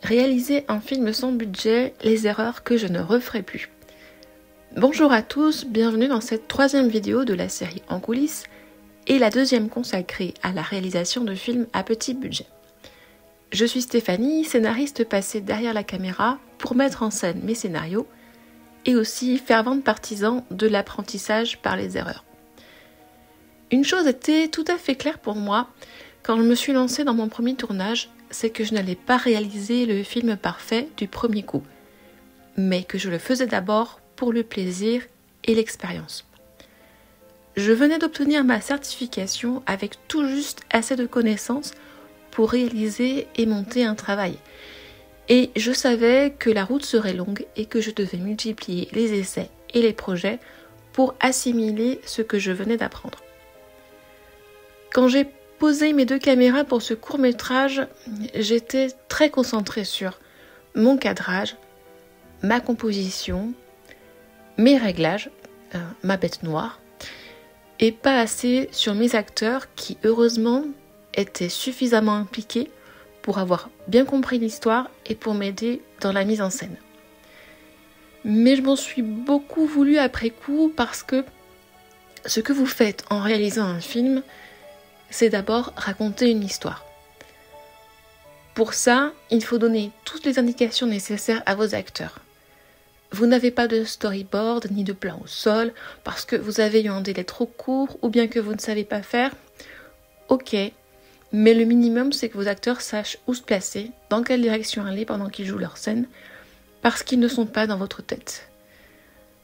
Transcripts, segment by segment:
Réaliser un film sans budget, les erreurs que je ne referai plus. Bonjour à tous, bienvenue dans cette troisième vidéo de la série En coulisses et la deuxième consacrée à la réalisation de films à petit budget. Je suis Stéphanie, scénariste passée derrière la caméra pour mettre en scène mes scénarios et aussi fervente partisan de l'apprentissage par les erreurs. Une chose était tout à fait claire pour moi quand je me suis lancée dans mon premier tournage, c'est que je n'allais pas réaliser le film parfait du premier coup, mais que je le faisais d'abord pour le plaisir et l'expérience. Je venais d'obtenir ma certification avec tout juste assez de connaissances pour réaliser et monter un travail. Et je savais que la route serait longue et que je devais multiplier les essais et les projets pour assimiler ce que je venais d'apprendre. Quand j'ai posé mes 2 caméras pour ce court-métrage, j'étais très concentrée sur mon cadrage, ma composition, mes réglages, ma bête noire, et pas assez sur mes acteurs qui, heureusement, étaient suffisamment impliqués pour avoir bien compris l'histoire et pour m'aider dans la mise en scène. Mais je m'en suis beaucoup voulu après coup parce que ce que vous faites en réalisant un film, c'est d'abord raconter une histoire. Pour ça, il faut donner toutes les indications nécessaires à vos acteurs. Vous n'avez pas de storyboard ni de plan au sol parce que vous avez eu un délai trop court ou bien que vous ne savez pas faire. Ok, mais le minimum c'est que vos acteurs sachent où se placer, dans quelle direction aller pendant qu'ils jouent leur scène, parce qu'ils ne sont pas dans votre tête.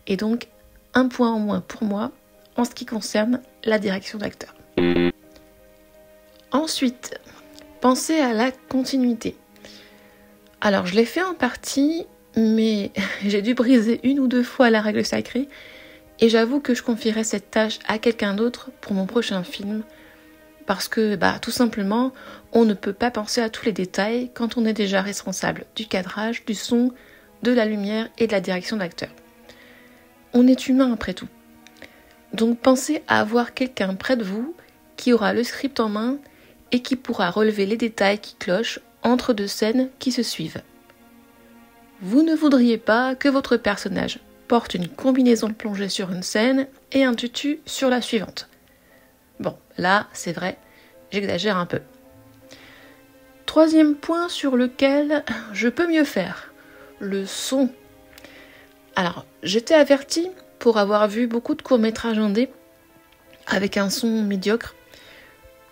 Et donc, un point en moins pour moi en ce qui concerne la direction d'acteur. Ensuite, pensez à la continuité. Alors, je l'ai fait en partie, mais j'ai dû briser 1 ou 2 fois la règle sacrée, et j'avoue que je confierai cette tâche à quelqu'un d'autre pour mon prochain film, parce que, tout simplement, on ne peut pas penser à tous les détails quand on est déjà responsable du cadrage, du son, de la lumière et de la direction d'acteur. On est humain après tout. Donc, pensez à avoir quelqu'un près de vous qui aura le script en main et qui pourra relever les détails qui clochent entre 2 scènes qui se suivent. Vous ne voudriez pas que votre personnage porte une combinaison de plongée sur une scène et un tutu sur la suivante. Bon, là, c'est vrai, j'exagère un peu. 3e point sur lequel je peux mieux faire, le son. Alors, j'étais avertie pour avoir vu beaucoup de courts-métrages indés avec un son médiocre,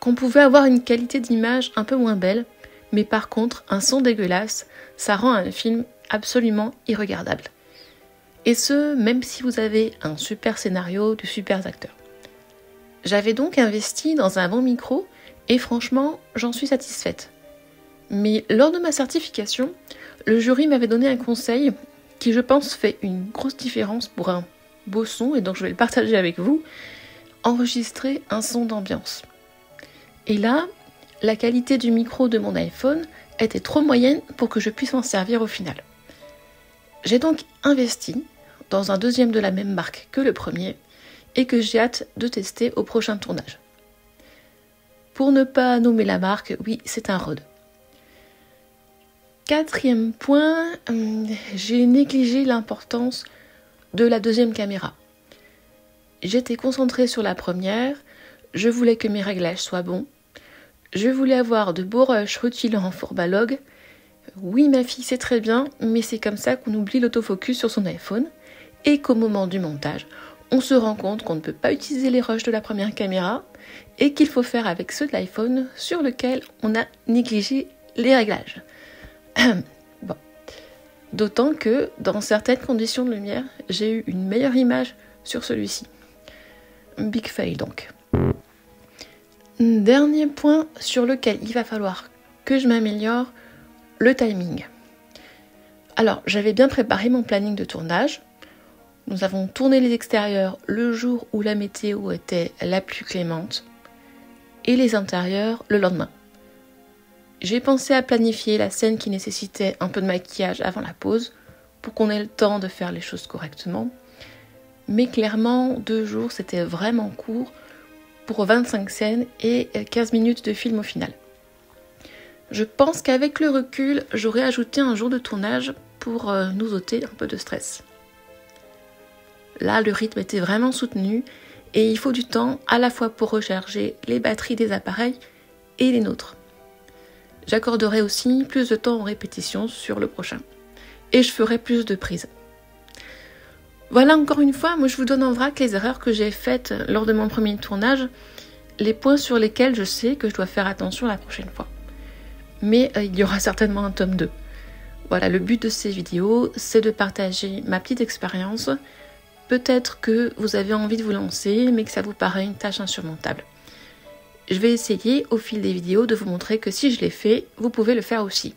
qu'on pouvait avoir une qualité d'image un peu moins belle, mais par contre, un son dégueulasse, ça rend un film absolument irregardable. Et ce, même si vous avez un super scénario, de super acteurs. J'avais donc investi dans un bon micro, et franchement, j'en suis satisfaite. Mais lors de ma certification, le jury m'avait donné un conseil qui, je pense, fait une grosse différence pour un beau son, et donc je vais le partager avec vous, enregistrer un son d'ambiance. Et là, la qualité du micro de mon iPhone était trop moyenne pour que je puisse m'en servir au final. J'ai donc investi dans un 2e de la même marque que le premier et que j'ai hâte de tester au prochain tournage. Pour ne pas nommer la marque, oui, c'est un Rode. 4e point, j'ai négligé l'importance de la 2e caméra. J'étais concentrée sur la première, je voulais que mes réglages soient bons, je voulais avoir de beaux rushs rutilants en fourbalog. Oui, ma fille, c'est très bien, mais c'est comme ça qu'on oublie l'autofocus sur son iPhone et qu'au moment du montage, on se rend compte qu'on ne peut pas utiliser les rushs de la première caméra et qu'il faut faire avec ceux de l'iPhone sur lequel on a négligé les réglages. Bon. D'autant que, dans certaines conditions de lumière, j'ai eu une meilleure image sur celui-ci. Big fail donc. Dernier point sur lequel il va falloir que je m'améliore, le timing. Alors, j'avais bien préparé mon planning de tournage. Nous avons tourné les extérieurs le jour où la météo était la plus clémente et les intérieurs le lendemain. J'ai pensé à planifier la scène qui nécessitait un peu de maquillage avant la pause pour qu'on ait le temps de faire les choses correctement. Mais clairement, 2 jours, c'était vraiment court pour 25 scènes et 15 minutes de film au final. Je pense qu'avec le recul, j'aurais ajouté un jour de tournage pour nous ôter un peu de stress. Là, le rythme était vraiment soutenu et il faut du temps à la fois pour recharger les batteries des appareils et les nôtres. J'accorderai aussi plus de temps en répétition sur le prochain et je ferai plus de prises. Voilà, encore une fois, moi je vous donne en vrac les erreurs que j'ai faites lors de mon premier tournage, les points sur lesquels je sais que je dois faire attention la prochaine fois. Mais il y aura certainement un tome 2. Voilà, le but de ces vidéos, c'est de partager ma petite expérience. Peut-être que vous avez envie de vous lancer, mais que ça vous paraît une tâche insurmontable. Je vais essayer au fil des vidéos de vous montrer que si je l'ai fait, vous pouvez le faire aussi.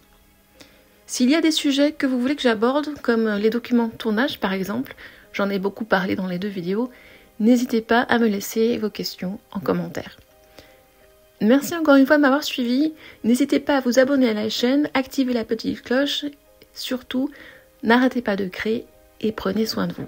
S'il y a des sujets que vous voulez que j'aborde, comme les documents de tournage par exemple, j'en ai beaucoup parlé dans les 2 vidéos, n'hésitez pas à me laisser vos questions en commentaire. Merci encore une fois de m'avoir suivi, n'hésitez pas à vous abonner à la chaîne, activer la petite cloche, surtout n'arrêtez pas de créer et prenez soin de vous.